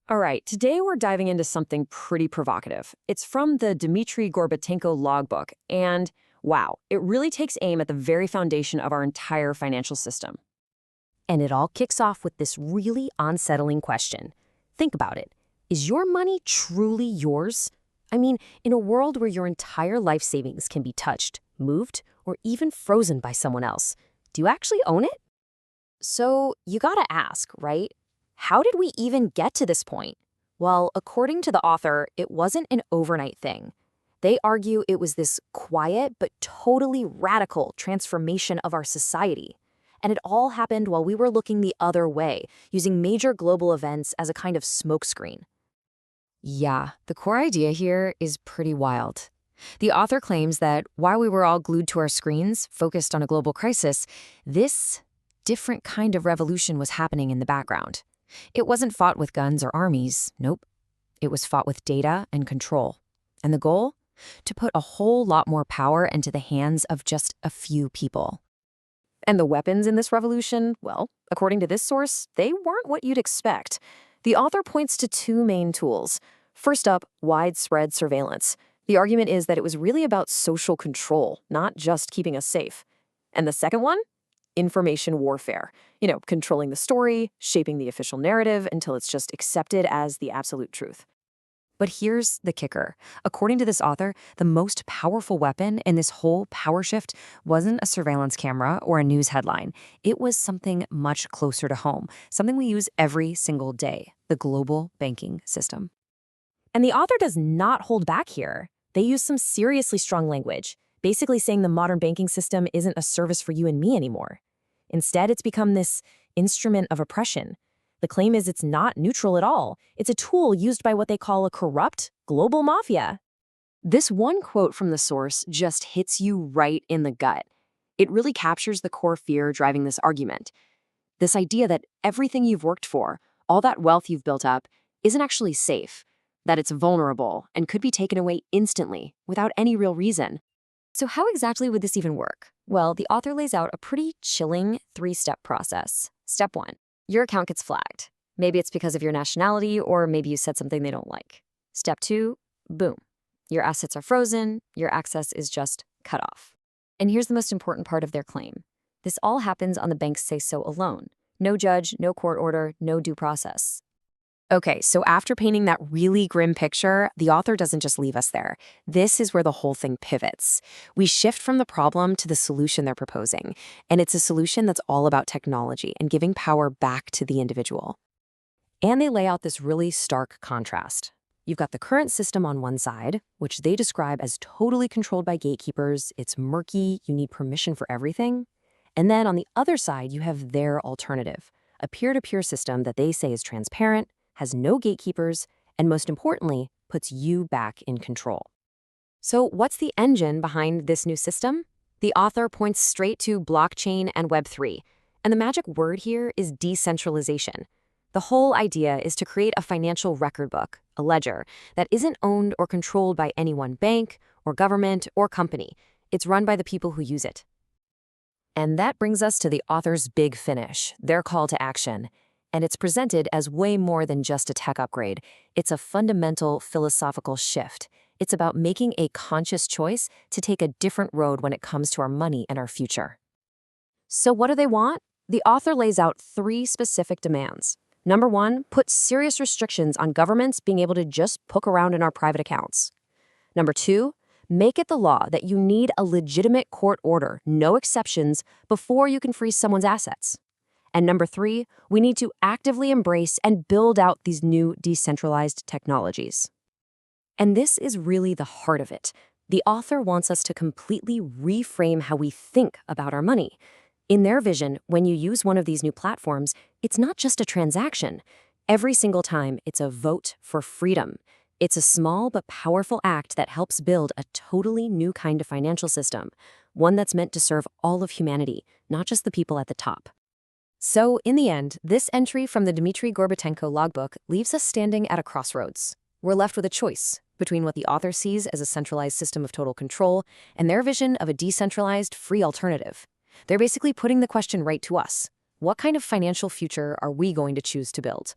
All right, today we're diving into something pretty provocative. It's from the Dmitrii Gorbatenko LogBook, and wow, it really takes aim at the very foundation of our entire financial system. And it all kicks off with this really unsettling question. Think about it. Is your money truly yours? I mean, in a world where your entire life savings can be touched, moved, or even frozen by someone else, do you actually own it? So you gotta ask, right? How did we even get to this point? Well, according to the author, it wasn't an overnight thing. They argue it was this quiet but totally radical transformation of our society. And it all happened while we were looking the other way, using major global events as a kind of smokescreen. Yeah, the core idea here is pretty wild. The author claims that while we were all glued to our screens, focused on a global crisis, this different kind of revolution was happening in the background. It wasn't fought with guns or armies, nope. It was fought with data and control. And the goal? To put a whole lot more power into the hands of just a few people. And the weapons in this revolution, well, according to this source, they weren't what you'd expect. The author points to two main tools. First up, widespread surveillance. The argument is that it was really about social control, not just keeping us safe. And the second one? Information warfare. Controlling the story, shaping the official narrative until it's just accepted as the absolute truth. But here's the kicker. According to this author, the most powerful weapon in this whole power shift wasn't a surveillance camera or a news headline. It was something much closer to home, something we use every single day, the global banking system. And the author does not hold back here. They use some seriously strong language, basically saying the modern banking system isn't a service for you and me anymore. Instead, it's become this instrument of oppression. The claim is it's not neutral at all. It's a tool used by what they call a corrupt global mafia. This one quote from the source just hits you right in the gut. It really captures the core fear driving this argument. This idea that everything you've worked for, all that wealth you've built up, isn't actually safe, that it's vulnerable and could be taken away instantly without any real reason. So how exactly would this even work? Well, the author lays out a pretty chilling three-step process. Step one, your account gets flagged. Maybe it's because of your nationality, or maybe you said something they don't like. Step two, boom. Your assets are frozen, your access is just cut off. And here's the most important part of their claim. This all happens on the bank's say-so alone. No judge, no court order, no due process. Okay, so after painting that really grim picture, the author doesn't just leave us there. This is where the whole thing pivots. We shift from the problem to the solution they're proposing, and it's a solution that's all about technology and giving power back to the individual. And they lay out this really stark contrast. You've got the current system on one side, which they describe as totally controlled by gatekeepers. It's murky, you need permission for everything. And then on the other side, you have their alternative, a peer-to-peer system that they say is transparent, has no gatekeepers, and most importantly, puts you back in control. So what's the engine behind this new system? The author points straight to blockchain and Web3, and the magic word here is decentralization. The whole idea is to create a financial record book, a ledger, that isn't owned or controlled by any one bank or government or company. It's run by the people who use it. And that brings us to the author's big finish, their call to action. And it's presented as way more than just a tech upgrade. It's a fundamental philosophical shift. It's about making a conscious choice to take a different road when it comes to our money and our future. So what do they want? The author lays out three specific demands. Number one, put serious restrictions on governments being able to just poke around in our private accounts. Number two, make it the law that you need a legitimate court order, no exceptions, before you can freeze someone's assets. And number three, we need to actively embrace and build out these new decentralized technologies. And this is really the heart of it. The author wants us to completely reframe how we think about our money. In their vision, when you use one of these new platforms, it's not just a transaction. Every single time, it's a vote for freedom. It's a small but powerful act that helps build a totally new kind of financial system, one that's meant to serve all of humanity, not just the people at the top. So, in the end, this entry from the Dmitrii Gorbatenko LogBook leaves us standing at a crossroads. We're left with a choice between what the author sees as a centralized system of total control and their vision of a decentralized, free alternative. They're basically putting the question right to us. What kind of financial future are we going to choose to build?